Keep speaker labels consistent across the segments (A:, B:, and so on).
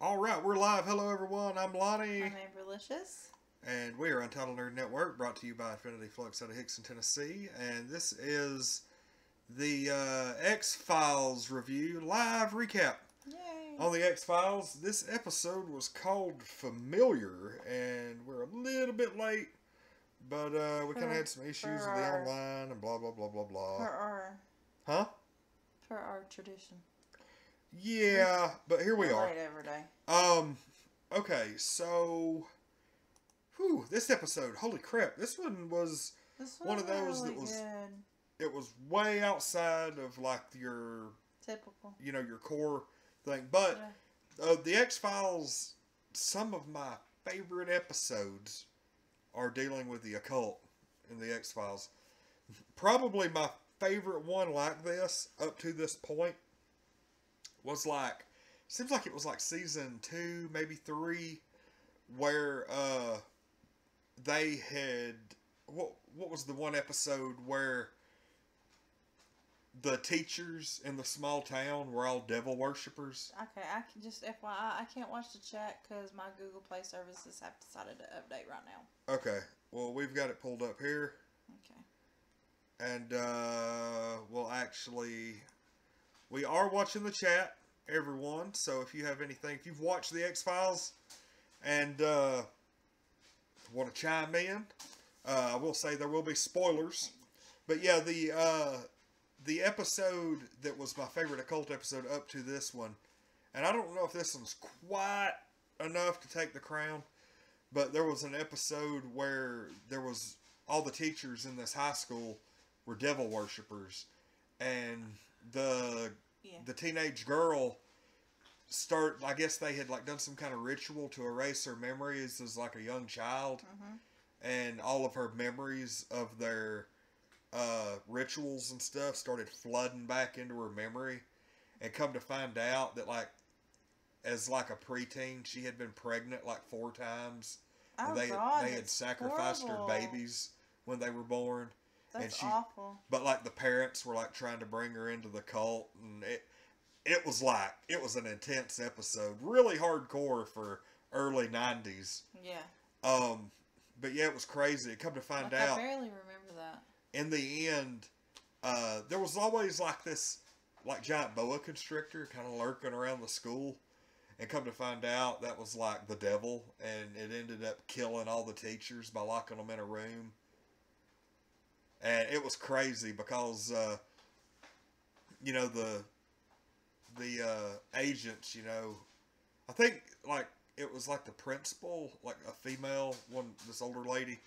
A: All right, we're live. Hello, everyone. I'm Lonnie.
B: I'm Amberlicious.
A: And we are Untitled Nerd Network, brought to you by Infinity Flux out of Hickson, Tennessee. And this is the X-Files review live recap.
B: Yay!
A: On the X-Files, this episode was called Familiar, and we're a little bit late, but we kind of had some issues with the online and blah, blah, blah, blah, blah.
B: Per our tradition.
A: Yeah, but here we are.
B: Late every day.
A: Okay, so... Whew, this episode, holy crap, this one was one of those
B: really
A: that was...
B: good.
A: It was way outside of, like, your...
B: Typical.
A: You know, your core thing. But, the X-Files, some of my favorite episodes are dealing with the occult in the X-Files. Probably my favorite one like this, up to this point, was like... Seems like it was like season 2, maybe 3, where, they had... What was the one episode where the teachers in the small town were all devil worshippers?
B: Okay, I can just FYI, I can't watch the chat because my Google Play services have decided to update right now.
A: Okay, well, we've got it pulled up here.
B: Okay.
A: And, we'll actually... We are watching the chat, everyone, so if you have anything... If you've watched the X-Files and, want to chime in, I will say there will be spoilers. But yeah, the episode that was my favorite occult episode up to this one, and I don't know if this one's quite enough to take the crown, but there was an episode where there was all the teachers in this high school were devil worshippers, and the teenage girl I guess they had like done some kind of ritual to erase her memories as like a young child, and all of her memories of their rituals and stuff started flooding back into her memory, and come to find out that like as like a preteen she had been pregnant like 4 times.
B: Oh,
A: they
B: God,
A: had sacrificed
B: horrible.
A: her babies when they were born.
B: That's
A: and
B: awful.
A: But like the parents were like trying to bring her into the cult, and it was an intense episode. Really hardcore for early 90s.
B: Yeah.
A: But yeah, it was crazy. Come to find
B: I
A: out,
B: barely remember that.
A: in the end, there was always like this like giant boa constrictor kind of lurking around the school. And come to find out, that was like the devil. And it ended up killing all the teachers by locking them in a room. And it was crazy because, you know, the agents, you know, I think like it was like the principal, like a female one, this older lady,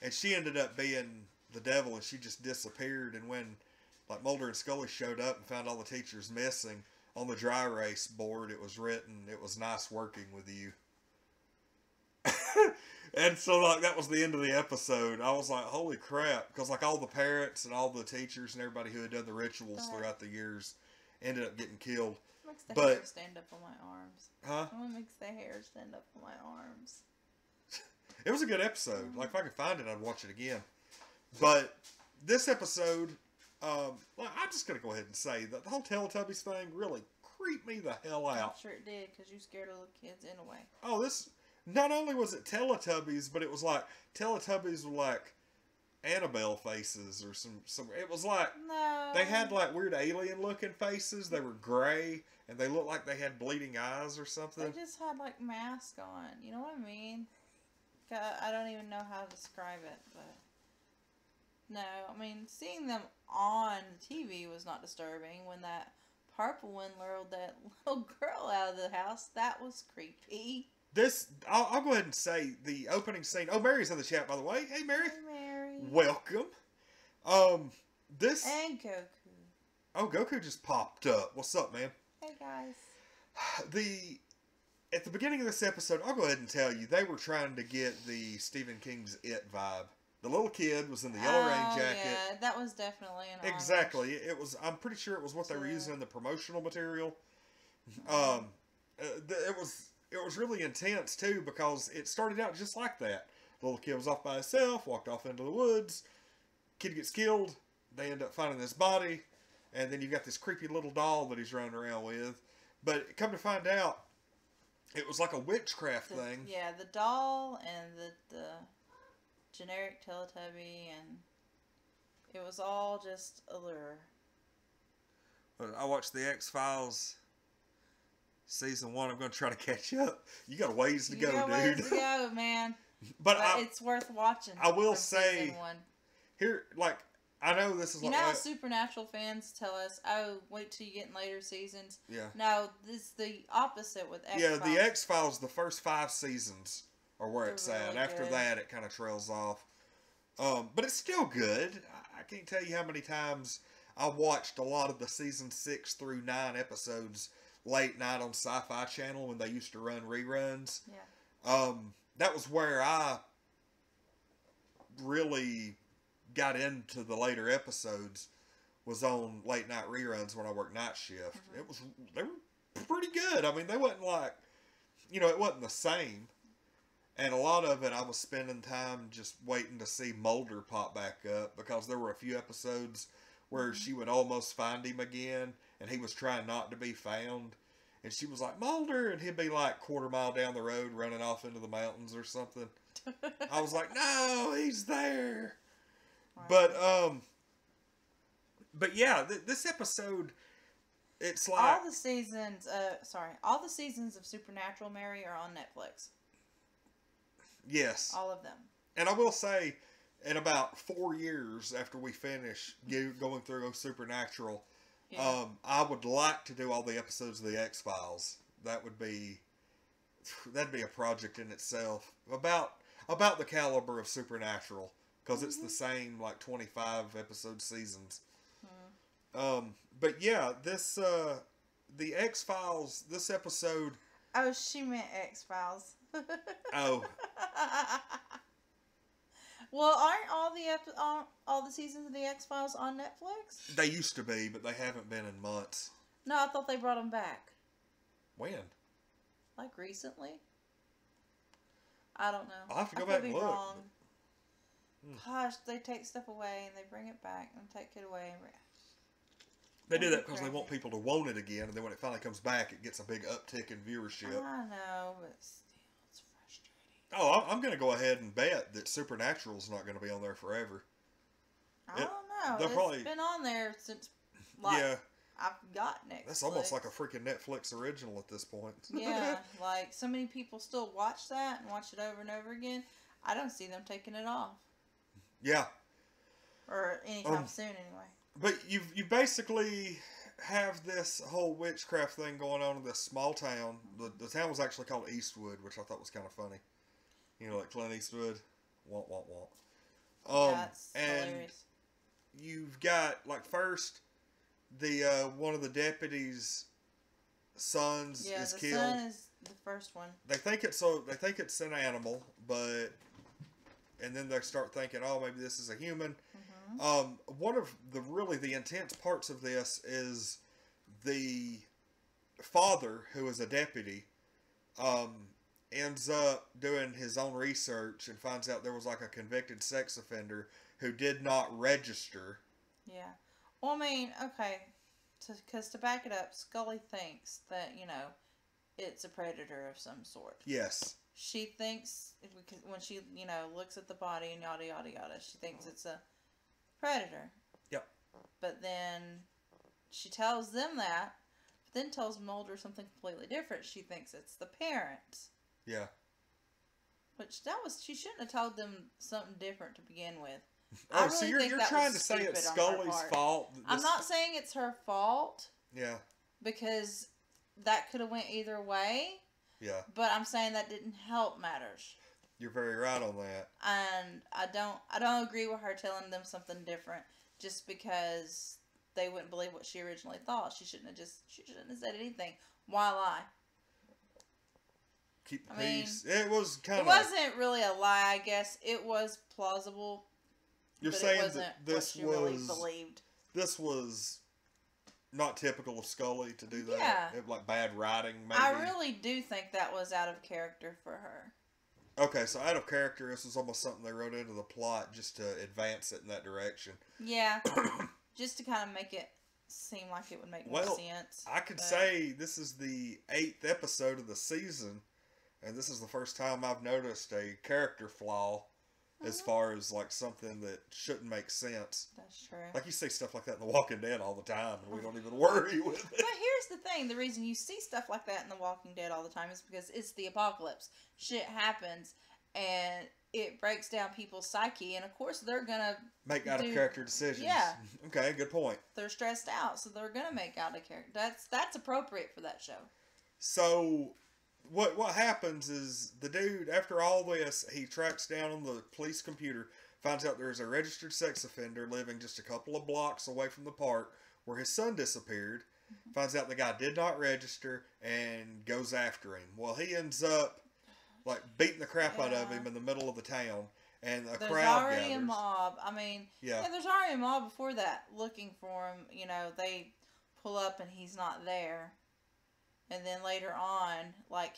A: and she ended up being the devil, and she just disappeared. And when like Mulder and Scully showed up and found all the teachers missing, on the dry erase board it was written, "It was nice working with you." And so like that was the end of the episode. I was like, holy crap, because like all the parents and all the teachers and everybody who had done the rituals throughout the years ended up getting killed.
B: Makes the hair stand up on my arms.
A: Huh?
B: What makes the hair stand up on my arms?
A: It was a good episode. Like if I could find it, I'd watch it again. But this episode, I'm just gonna go ahead and say that the whole Teletubbies thing really creeped me the hell out.
B: I'm sure it did, because you scared little kids anyway.
A: Oh, this not only was it Teletubbies, but it was like Teletubbies with like Annabelle faces or some. It was like they had like weird alien looking faces. They were gray and they looked like they had bleeding eyes or something.
B: They just had like masks on. You know what I mean? I don't even know how to describe it, but no, I mean seeing them on TV was not disturbing. When that purple one lured that little girl out of the house, that was creepy.
A: I'll go ahead and say the opening scene. Oh, Mary's in the chat, by the way. Hey, Mary.
B: Hey, Mary.
A: Welcome.
B: And Goku.
A: Oh, Goku just popped up. What's up, man?
B: Hey, guys.
A: At the beginning of this episode, I'll go ahead and tell you, they were trying to get the Stephen King's It vibe. The little kid was in the yellow rain jacket.
B: Yeah, that was definitely an homage.
A: Exactly. It was. I'm pretty sure it was what they were using in the promotional material. It was really intense too, because it started out just like that. The little kid was off by himself, walked off into the woods. Kid gets killed. They end up finding this body, and then you've got this creepy little doll that he's running around with. But come to find out, It was like a witchcraft thing.
B: Yeah, the doll and the generic Teletubby, and it was all just a lure.
A: But I watched the X-Files season 1. I'm going to try to catch up. You got a ways to go, dude.
B: Ways to go, man.
A: But
B: it's worth watching.
A: I will say,
B: season 1.
A: Here, like, I know this is
B: you know how Supernatural fans tell us, "Oh, wait till you get in later seasons."
A: Yeah.
B: No, this is the opposite with X-Files.
A: Yeah, the X-Files, the first 5 seasons are where it's at.
B: Really
A: After
B: good.
A: that, it kind of trails off. But it's still good. I can't tell you how many times I watched a lot of the season 6 through 9 episodes late night on Sci-Fi Channel when they used to run reruns.
B: Yeah.
A: That was where I really got into the later episodes, was on late night reruns when I worked night shift. They were pretty good. I mean, they wasn't like, it wasn't the same. And a lot of it, I was spending time just waiting to see Mulder pop back up, because there were a few episodes where she would almost find him again, and he was trying not to be found. And she was like, "Mulder," and he'd be like quarter mile down the road running off into the mountains or something. I was like, "No, he's there." Right. But yeah, this episode, it's like
B: all the seasons of Supernatural, Mary, are on Netflix.
A: Yes.
B: All of them.
A: And I will say, in about 4 years after we finish going through Supernatural, yeah. I would like to do all the episodes of the X-Files. That'd be a project in itself. About the caliber of Supernatural. Because it's the same, like, 25 episode seasons. But yeah, the X-Files, this episode...
B: Oh, she meant X-Files.
A: Oh.
B: Well, aren't all the seasons of the X-Files on Netflix?
A: They used to be, but they haven't been in months.
B: No, I thought they brought them back.
A: When?
B: Like recently? I don't know.
A: I'll have to go back and look.
B: Wrong. Gosh, they take stuff away and they bring it back and take it away.
A: They do that because they want people to want it again, and then when it finally comes back, it gets a big uptick in viewership.
B: I know, but still, it's frustrating.
A: Oh, I'm going to go ahead and bet that Supernatural's not going to be on there forever.
B: I don't know. It's been on there since, I've got Netflix.
A: That's almost like a freaking Netflix original at this point.
B: Yeah, like, so many people still watch that and watch it over and over again. I don't see them taking it off.
A: Yeah.
B: Or anytime soon, anyway.
A: But you basically have this whole witchcraft thing going on in this small town. The town was actually called Eastwood, which I thought was kind of funny. Like Clint Eastwood. Womp, womp, womp.
B: That's hilarious.
A: You've got, like, first, the one of the deputies' sons is killed. Yeah, the son
B: is the first one.
A: They think it's an animal, but... And then they start thinking, oh, maybe this is a human. One of the intense parts of this is the father, who is a deputy, ends up doing his own research and finds out there was like a convicted sex offender who did not register.
B: Yeah. Well, I mean, okay, because to back it up, Scully thinks that, it's a predator of some sort.
A: Yes.
B: She thinks, when she, looks at the body and yada, yada, yada, she thinks it's a predator.
A: Yep.
B: But then she tells them that, but then tells Mulder something completely different. She thinks it's the parents.
A: Yeah.
B: Which she shouldn't have told them something different to begin with.
A: Oh, so you're trying to say it's Scully's fault?
B: I'm not saying it's her fault.
A: Yeah.
B: Because that could have went either way.
A: Yeah.
B: But I'm saying that didn't help matters.
A: You're very right on that.
B: And I don't agree with her telling them something different just because they wouldn't believe what she originally thought. She shouldn't have said anything. Why lie?
A: Keep the peace. It was kind of...
B: It wasn't really a lie, I guess. It was plausible.
A: You're
B: but
A: saying
B: it wasn't
A: that this
B: what she really believed.
A: This was not typical of Scully to do that.
B: Yeah.
A: Like bad writing, maybe.
B: I really do think that was out of character for her.
A: Okay, so out of character, this was almost something they wrote into the plot just to advance it in that direction.
B: Yeah. Just to kind of make it seem like it would make
A: Well,
B: more sense.
A: I could say this is the 8th episode of the season, and this is the first time I've noticed a character flaw as far as like something that shouldn't make sense.
B: That's true.
A: Like you see stuff like that in The Walking Dead all the time, and we don't even worry with it.
B: But here's the thing: the reason you see stuff like that in The Walking Dead all the time is because it's the apocalypse. Shit happens, and it breaks down people's psyche, and of course they're gonna
A: make out of character decisions.
B: Yeah.
A: Okay, good point.
B: They're stressed out, so they're gonna make out of character. That's appropriate for that show.
A: So, what happens is the dude, after all this, he tracks down on the police computer, finds out there's a registered sex offender living just a couple of blocks away from the park where his son disappeared. Finds out the guy did not register and goes after him. Well, he ends up like beating the crap out of him in the middle of the town, and a
B: there's
A: crowd
B: already
A: gathers.
B: a mob. I mean,
A: yeah,
B: there's already a mob before that looking for him. You know, they pull up and he's not there, and then later on, like,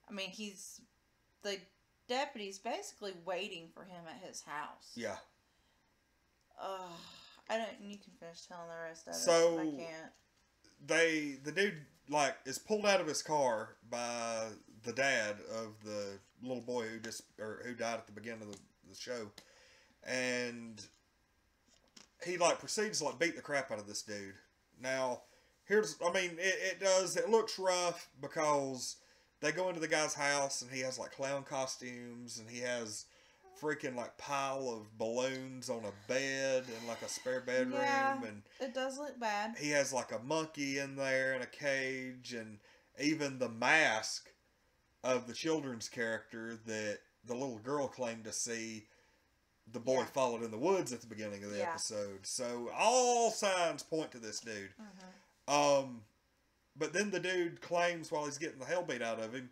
B: I mean, the deputy's basically waiting for him at his house.
A: Yeah.
B: I don't. You can finish telling the rest of it.
A: So
B: I can't.
A: The dude like is pulled out of his car by the dad of the little boy who died at the beginning of the show, and he like proceeds to like beat the crap out of this dude. Now it looks rough because they go into the guy's house and he has like clown costumes and he has freaking like pile of balloons on a bed and like a spare bedroom, and
B: it does look bad.
A: He has like a monkey in there in a cage, and even the mask of the children's character that the little girl claimed to see the boy followed in the woods at the beginning of the episode. So all signs point to this dude. But then the dude claims while he's getting the hell beat out of him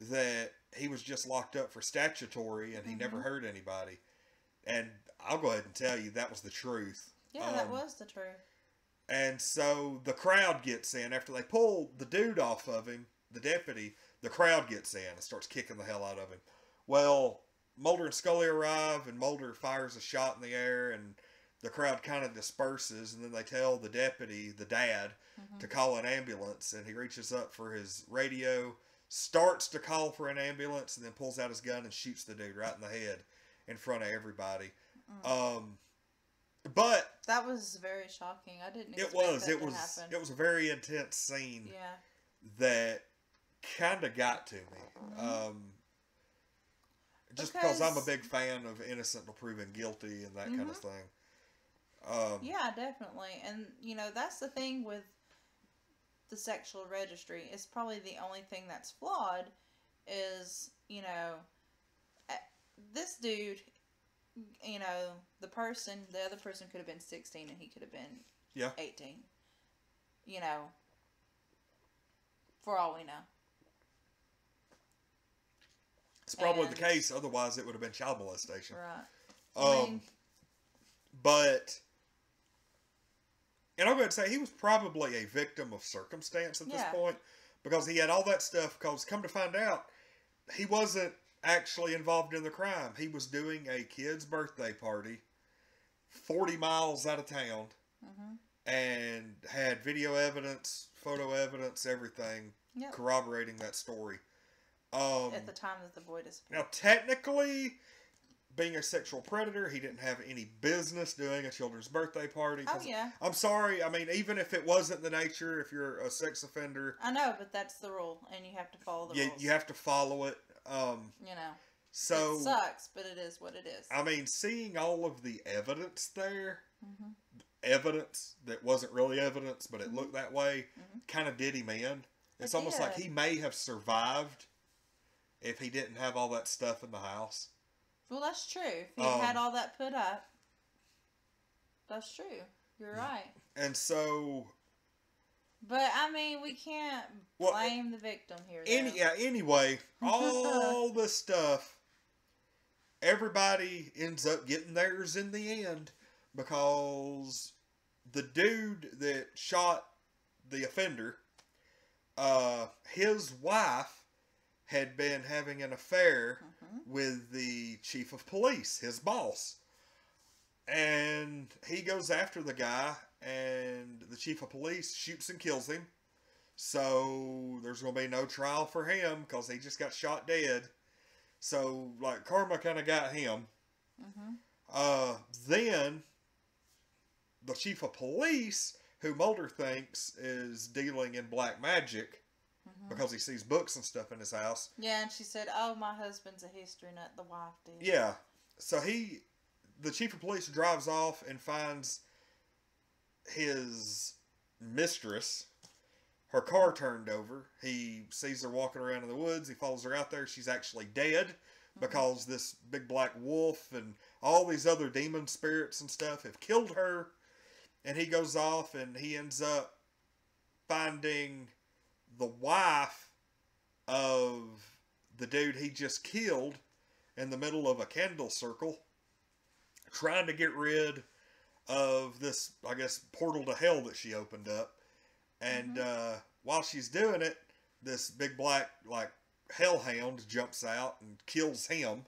A: that he was just locked up for statutory and he never hurt anybody. And I'll go ahead and tell you that was the truth.
B: Yeah, that was the truth.
A: And so the crowd gets in. After they pull the dude off of him, the deputy, the crowd gets in and starts kicking the hell out of him. Well, Mulder and Scully arrive, and Mulder fires a shot in the air, and the crowd kind of disperses, and then they tell the deputy, the dad, to call an ambulance, and he reaches up for his radio, starts to call for an ambulance, and then pulls out his gun and shoots the dude right in the head in front of everybody. But
B: that was very shocking. I didn't expect
A: it was
B: to happen.
A: It was a very intense scene.
B: Yeah.
A: That kind of got to me. Just because I'm a big fan of innocent until proven guilty and that kind of thing.
B: Yeah, definitely. And, that's the thing with the sexual registry. It's probably the only thing that's flawed is, this dude, the other person could have been 16 and he could have been 18. For all we know.
A: It's probably the case, otherwise it would have been child molestation.
B: Right.
A: And I'm going to say he was probably a victim of circumstance at this point, because he had all that stuff, because come to find out, he wasn't actually involved in the crime. He was doing a kid's birthday party 40 miles out of town and had video evidence, photo evidence, everything corroborating that story.
B: At the time that the boy disappeared.
A: Now, technically, being a sexual predator, he didn't have any business doing a children's birthday party.
B: Oh, yeah.
A: I'm sorry. I mean, even if it wasn't the nature, if you're a sex offender.
B: I know, but that's the rule, and you have to follow the rules.
A: You have to follow it. So
B: it sucks, but it is what it is.
A: I mean, seeing all of the evidence there, evidence that wasn't really evidence, but it looked that way, kind of did him in. It's almost like he may have survived if he didn't have all that stuff in the house.
B: Well, that's true. If he had all that put up, that's true. You're right.
A: And so...
B: But, I mean, we can't blame the victim here, though.
A: Anyway, all this stuff, everybody ends up getting theirs in the end, because the dude that shot the offender, his wife had been having an affair with the chief of police, his boss. And he goes after the guy, and the chief of police shoots and kills him. So there's going to be no trial for him because he just got shot dead. So, like, karma kind of got him. Then the chief of police, who Mulder thinks is dealing in black magic because he sees books and stuff in his house.
B: Yeah, and she said, "Oh, my husband's a history nut." The wife did.
A: Yeah. So the chief of police drives off and finds his mistress, her car turned over. He sees her walking around in the woods. He follows her out there. She's actually dead because this big black wolf and all these other demon spirits and stuff have killed her. And he goes off and he ends up finding the wife of the dude he just killed in the middle of a candle circle, trying to get rid of this, I guess, portal to hell that she opened up. And while she's doing it, this big black, like, hellhound jumps out and kills him.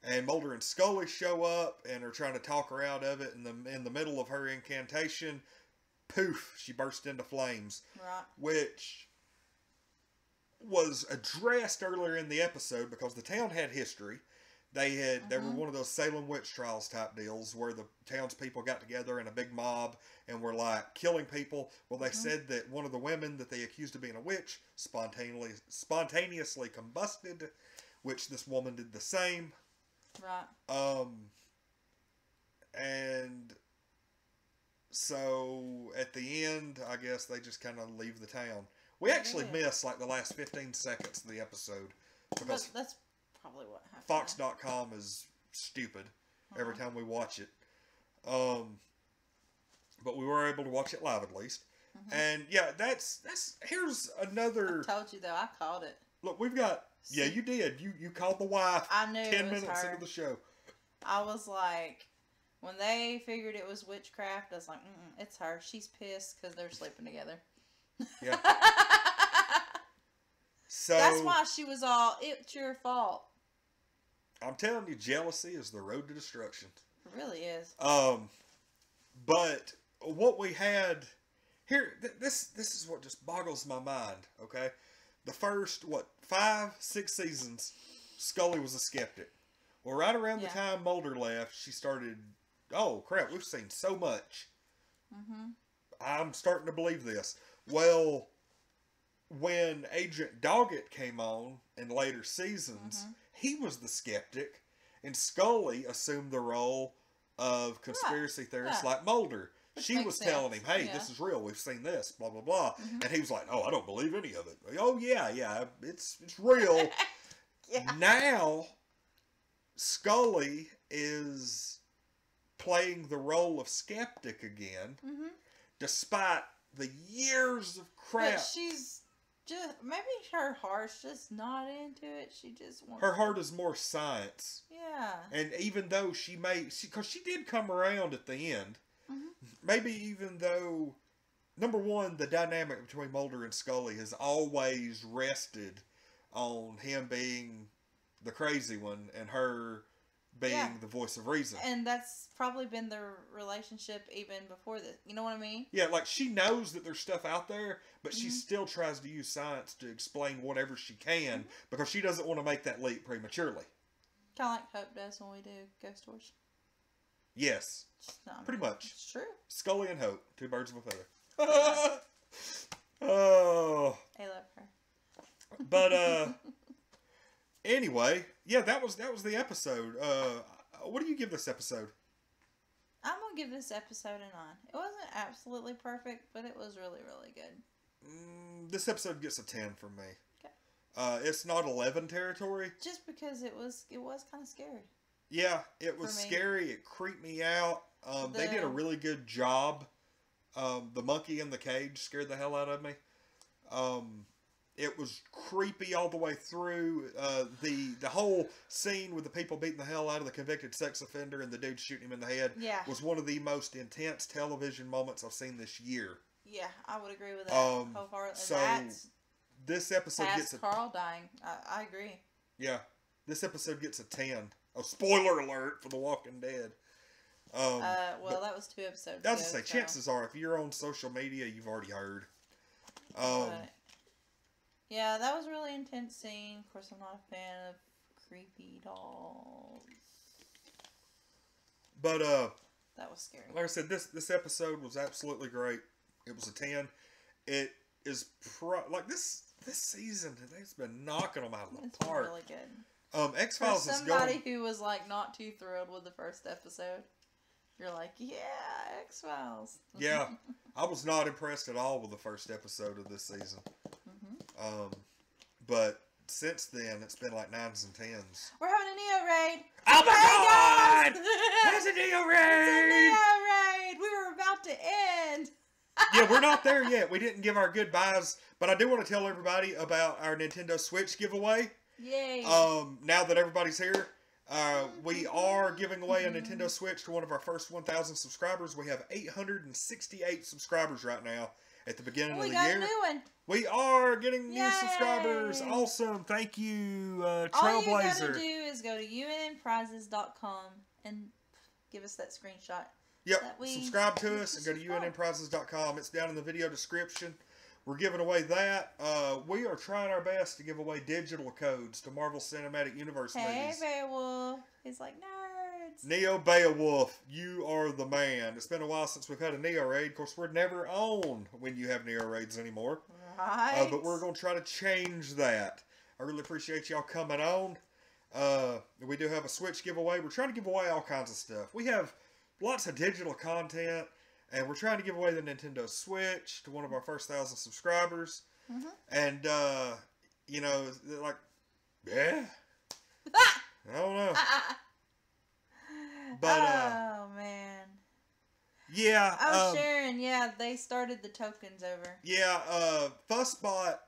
A: And Mulder and Scully show up and are trying to talk her out of it. And in the middle of her incantation, poof, she burst into flames.
B: Right.
A: Which was addressed earlier in the episode because the town had history. They were one of those Salem witch trials type deals where the townspeople got together in a big mob and were like killing people. Well, they said that one of the women that they accused of being a witch spontaneously combusted, which this woman did the same.
B: Right.
A: And so at the end, I guess they just kind of leave the town. We actually miss like the last 15 seconds of the episode because
B: that's probably what happened.
A: Fox.com is stupid every time we watch it. But we were able to watch it live at least. And yeah, that's here's another.
B: I told you though, I called it.
A: Look, we've got. Yeah, you did. You called the wife.
B: I knew
A: 10
B: it was
A: minutes
B: her.
A: into the show.
B: I was like, when they figured it was witchcraft, I was like, it's her. She's pissed because they're sleeping together.
A: Yeah. So
B: that's why she was all, it's your fault.
A: I'm telling you, jealousy is the road to destruction.
B: It really is.
A: But what we had here, this is what just boggles my mind. Okay, the first 5-6 seasons, Scully was a skeptic. Well, right around the time Mulder left, she started. Oh crap, we've seen so much. I'm starting to believe this. Well, when Agent Doggett came on in later seasons, he was the skeptic, and Scully assumed the role of conspiracy theorist like Mulder.
B: Which
A: she was telling him, hey, this is real. We've seen this, blah, blah, blah. And he was like, oh, I don't believe any of it. Oh, yeah, it's real. Now, Scully is playing the role of skeptic again, despite the years of crap.
B: But she's just, maybe her heart's just not into it. She just wants.
A: Her heart is more science.
B: Yeah.
A: And even though because she did come around at the end, maybe even though, number one, the dynamic between Mulder and Scully has always rested on him being the crazy one and her being the voice of reason.
B: And that's probably been their relationship even before this. You know what I mean?
A: Yeah, like she knows that there's stuff out there, but she still tries to use science to explain whatever she can because she doesn't want to make that leap prematurely.
B: Kind of like Hope does when we do ghost tours.
A: Yes. Pretty much.
B: It's true.
A: Scully and Hope, two birds of a feather. Oh.
B: I love her.
A: But anyway, yeah, that was the episode. What do you give this episode?
B: I'm gonna give this episode a 9. It wasn't absolutely perfect, but it was really, really good.
A: This episode gets a 10 from me.
B: Okay.
A: It's not 11 territory.
B: Just because it was kind of scary.
A: Yeah, it was scary. It creeped me out. They did a really good job. The monkey in the cage scared the hell out of me. It was creepy all the way through. The whole scene with the people beating the hell out of the convicted sex offender and the dude shooting him in the head was one of the most intense television moments I've seen this year.
B: Yeah, I would agree with that wholeheartedly.
A: So this episode gets a
B: Carl dying. I agree.
A: Yeah, this episode gets a 10. Oh, spoiler alert for The Walking Dead.
B: Well, that was 2 episodes
A: I
B: ago.
A: was to say,
B: so.
A: chances are, if you're on social media, you've already heard.
B: But, yeah, that was a really intense scene. Of course, I'm not a fan of creepy dolls.
A: But,
B: that was scary.
A: like I said, this episode was absolutely great. It was a 10. It is, this season, they've been knocking them out of the park.
B: It's really good.
A: X-Files
B: For
A: is
B: somebody who was, like, not too thrilled with the first episode, you're like, yeah, X-Files.
A: Yeah, I was not impressed at all with the first episode of this season. But since then, it's been like 9s and 10s.
B: We're having a Neo raid.
A: Oh my
B: God!
A: There's a Neo raid!
B: It's a Neo raid! We were about to end.
A: Yeah, we're not there yet. We didn't give our goodbyes, but I do want to tell everybody about our Nintendo Switch giveaway.
B: Yay!
A: Now that everybody's here, we are giving away a Nintendo Switch to one of our first 1,000 subscribers. We have 868 subscribers right now at the beginning of the year.
B: We got a new one.
A: We are getting new
B: Yay!
A: subscribers. Awesome. Thank you, Trailblazer.
B: All you gotta do is go to unnprizes.com and give us that screenshot.
A: Yep. Subscribe to us and go to unnprizes.com. It's down in the video description. We're giving away that. We are trying our best to give away digital codes to Marvel Cinematic Universe movies.
B: Hey, Beowulf. He's like, nerds.
A: Neo Beowulf, you are the man. It's been a while since we've had a Neo raid. Of course, we're never on when you have Neo raids anymore.
B: Right.
A: But we're going to try to change that. I really appreciate y'all coming on. We do have a Switch giveaway. We're trying to give away all kinds of stuff. We have lots of digital content. And we're trying to give away the Nintendo Switch to one of our first 1,000 subscribers. And, you know, like, yeah. I don't know. But,
B: oh, man.
A: Yeah.
B: I was sharing, yeah, they started the tokens over.
A: Yeah, Fussbot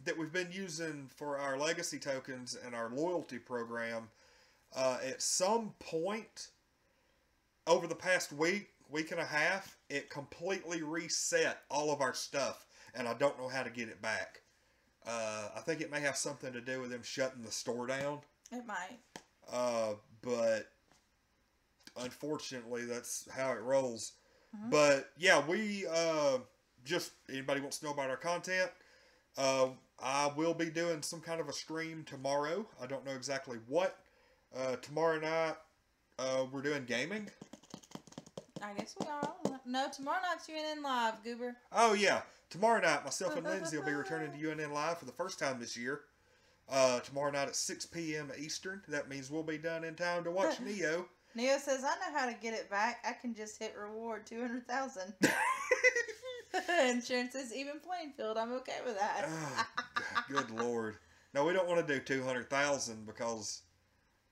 A: that we've been using for our legacy tokens and our loyalty program, at some point over the past week and a half, it completely reset all of our stuff, and I don't know how to get it back. I think it may have something to do with them shutting the store down.
B: It might.
A: But unfortunately, that's how it rolls. But yeah, we just, anybody wants to know about our content, I will be doing some kind of a stream tomorrow. I don't know exactly what. Tomorrow night, we're doing gaming.
B: I guess we are. No, tomorrow night's UNN Live, Goober.
A: Oh, yeah. Tomorrow night, myself and Lindsay will be returning to UNN Live for the first time this year. Tomorrow night at 6 p.m. Eastern. That means we'll be done in time to watch Neo.
B: Neo says, I know how to get it back. I can just hit reward 200,000. And Sharon says, even playing field, I'm okay with that.
A: Oh, good Lord. No, we don't want to do 200,000 because,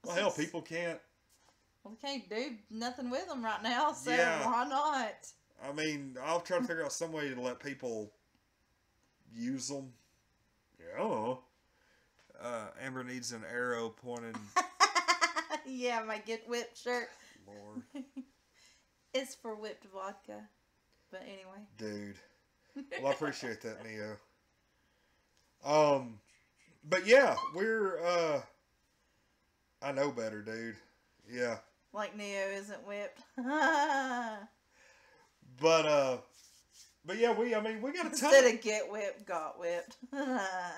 A: well, hell, people can't.
B: Well, we can't do nothing with them right now, so
A: Yeah.
B: why not?
A: I mean, I'll try to figure out some way to let people use them. Yeah. Amber needs an arrow pointed.
B: Yeah, my Get Whipped shirt.
A: Lord.
B: It's for whipped vodka. But anyway.
A: Dude. Well, I appreciate that, Neo. But yeah, we're, I know better, dude. Yeah.
B: Like Neo isn't whipped.
A: But yeah, we got a ton.
B: Instead of get whipped, got whipped.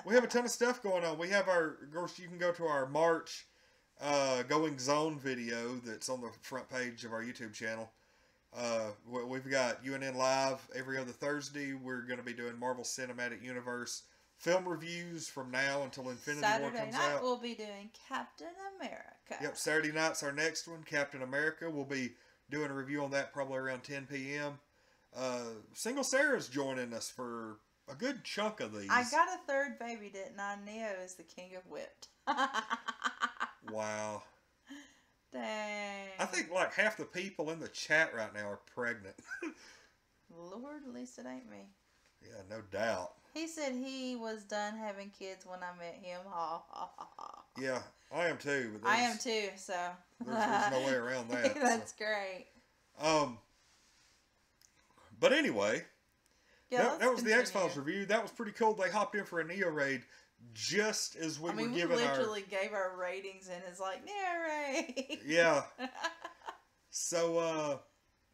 A: We have a ton of stuff going on. We have of course, you can go to our March Going Zone video that's on the front page of our YouTube channel. We've got UNN Live every other Thursday. We're going to be doing Marvel Cinematic Universe film reviews from now until Infinity War comes
B: Saturday night
A: out.
B: we'll be doing Captain America.
A: Yep, Saturday night's our next one, Captain America. We'll be doing a review on that probably around 10 p.m. Single Sarah's joining us for a good chunk of these.
B: I got a third baby, didn't I? Neo is the king of whipped.
A: Wow.
B: Dang.
A: I think like half the people in the chat right now are pregnant.
B: Lord, at least it ain't me.
A: Yeah, no doubt.
B: He said he was done having kids when I met him. Ha ha ha ha.
A: Yeah, I am too. But
B: I am too, so.
A: There's no way around that.
B: That's great.
A: But anyway,
B: Yeah,
A: that was the X-Files review. That was pretty cool. They hopped in for a Neo raid just as we were giving
B: we literally gave our ratings and it's like, Neo raid.
A: Yeah. So,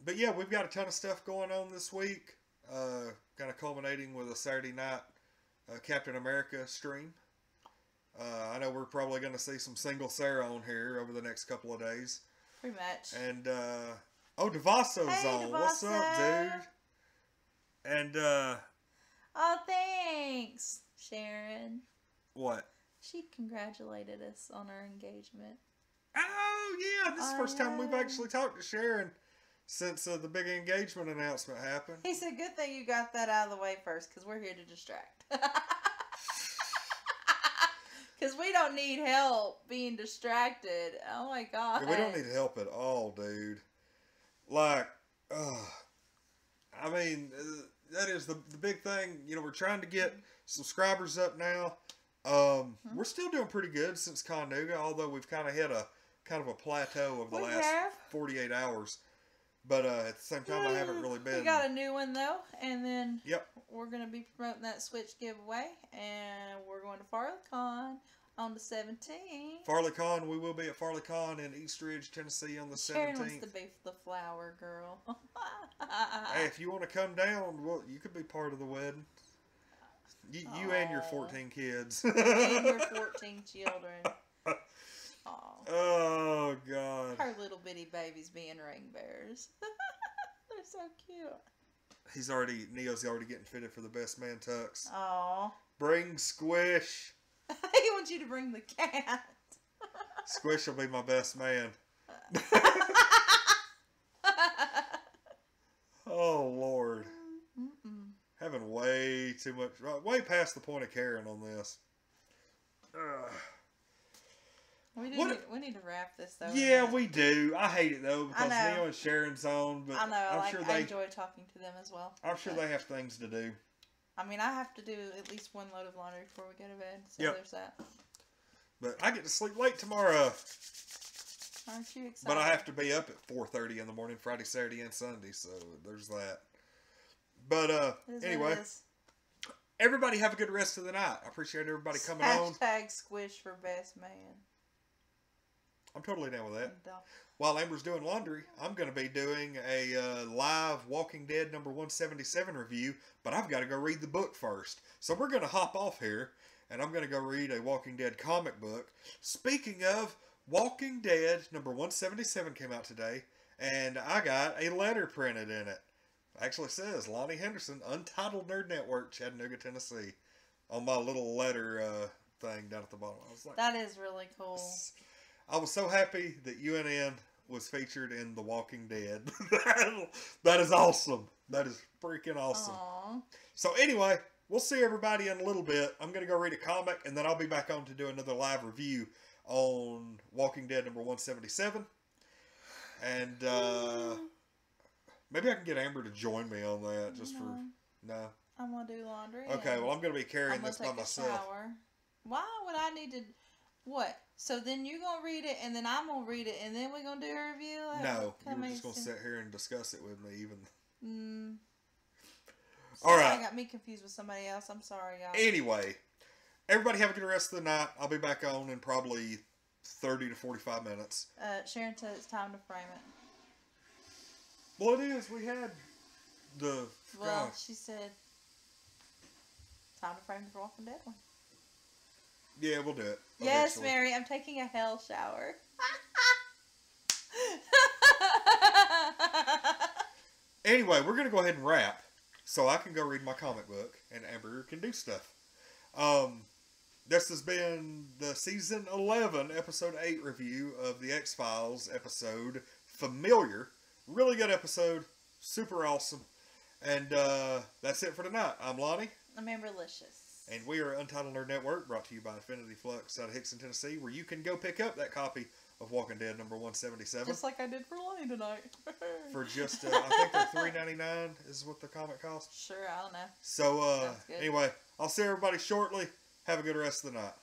A: but yeah, we've got a ton of stuff going on this week. Kind of culminating with a Saturday night Captain America stream. I know we're probably going to see some single Sarah on here over the next couple of days.
B: Pretty much.
A: And, Devasso's
B: Hey,
A: on. What's up,
B: Devasso.
A: dude? And,
B: Oh, thanks, Sharon.
A: what?
B: She congratulated us on our engagement.
A: Oh, yeah, this is the
B: Oh,
A: first time we've
B: yeah.
A: actually talked to Sharon since the big engagement announcement happened.
B: He said, good thing you got that out of the way first, because we're here to distract. Because we don't need help being distracted. Oh, my God.
A: Yeah, we don't need help at all, dude. Like, I mean, that is the big thing. You know, we're trying to get subscribers up now. We're still doing pretty good since Conuga, although we've kind of hit a plateau of the last 48 hours. But at the same time, I haven't really been.
B: We got a new one, though, and then
A: Yep.
B: we're going to be promoting that Switch giveaway, and we're going to FarleyCon on the 17th.
A: FarleyCon, we will be at FarleyCon in East Ridge, Tennessee on the 17th.
B: Sharon wants to be the flower girl.
A: Hey, if you want to come down, well, you could be part of the wedding. You and your 14 kids.
B: And your 14 children. Aw.
A: Oh, God.
B: Her little bitty babies being ring bearers. They're so cute.
A: Neo's already getting fitted for the best man tux.
B: Aw.
A: Bring Squish.
B: He wants you to bring the cat.
A: Squish will be my best man. Oh, Lord. Having way too much, way past the point of caring on this.
B: We need to wrap this, though.
A: Yeah, we do. I hate it, though, because
B: I know.
A: Neo and Sharon's on. But
B: I know.
A: I
B: I enjoy talking to them as well.
A: I'm sure they have things to do.
B: I mean, I have to do at least one load of laundry before we go to bed. So
A: Yep.
B: there's that.
A: But I get to sleep late tomorrow.
B: Aren't you excited?
A: But I have to be up at 4:30 in the morning, Friday, Saturday, and Sunday. So there's that. But
B: It is
A: anyway,
B: what it is.
A: everybody have a good rest of the night. I appreciate everybody coming on.
B: Hashtag squish for best man.
A: I'm totally down with that.
B: And,
A: While Amber's doing laundry, I'm going to be doing a live Walking Dead number 177 review, but I've got to go read the book first. So we're going to hop off here, and I'm going to go read a Walking Dead comic book. Speaking of, Walking Dead number 177 came out today, and I got a letter printed in it. Actually says Lonnie Henderson, Untitled Nerd Network, Chattanooga, Tennessee, on my little letter thing down at the bottom. I was like,
B: that is really cool.
A: I was so happy that UNN was featured in The Walking Dead. That is awesome. That is freaking awesome.
B: Aww.
A: So anyway, we'll see everybody in a little bit. I'm going to go read a comic, and then I'll be back on to do another live review on Walking Dead number 177. And maybe I can get Amber to join me on that just for... No?
B: I'm going to do laundry.
A: Okay, well, I'm going to be carrying
B: I'm gonna
A: this by
B: take a
A: myself.
B: shower. Why would I need to... What? So then you're going to read it, and then I'm going to read it, and then we're going to do a review?
A: No, you're just going to sit here and discuss it with me even...
B: All right. I got me confused with somebody else. I'm sorry, y'all.
A: Anyway, everybody have a good rest of the night. I'll be back on in probably 30 to 45 minutes.
B: Sharon said it's time to frame it.
A: Well, it is. We had the...
B: Well,
A: gosh.
B: she said time to frame the Walking Dead one.
A: Yeah, we'll do it.
B: Yes,
A: eventually.
B: Mary, I'm taking a hell shower.
A: Anyway, we're going to go ahead and wrap so I can go read my comic book and Amber can do stuff. This has been the Season 11, Episode 8 review of the X-Files episode, Familiar. Really good episode. Super awesome. And that's it for tonight. I'm Lonnie.
B: I'm Amberlicious.
A: And we are Untitled Nerd Network, brought to you by Infinity Flux out of Hickson, Tennessee, where you can go pick up that copy of Walking Dead number 177.
B: Just like I did for Lonnie tonight.
A: For just, I think they're $3.99 is what the comic costs.
B: Sure, I don't know.
A: So,
B: Sounds good.
A: anyway, I'll see everybody shortly. Have a good rest of the night.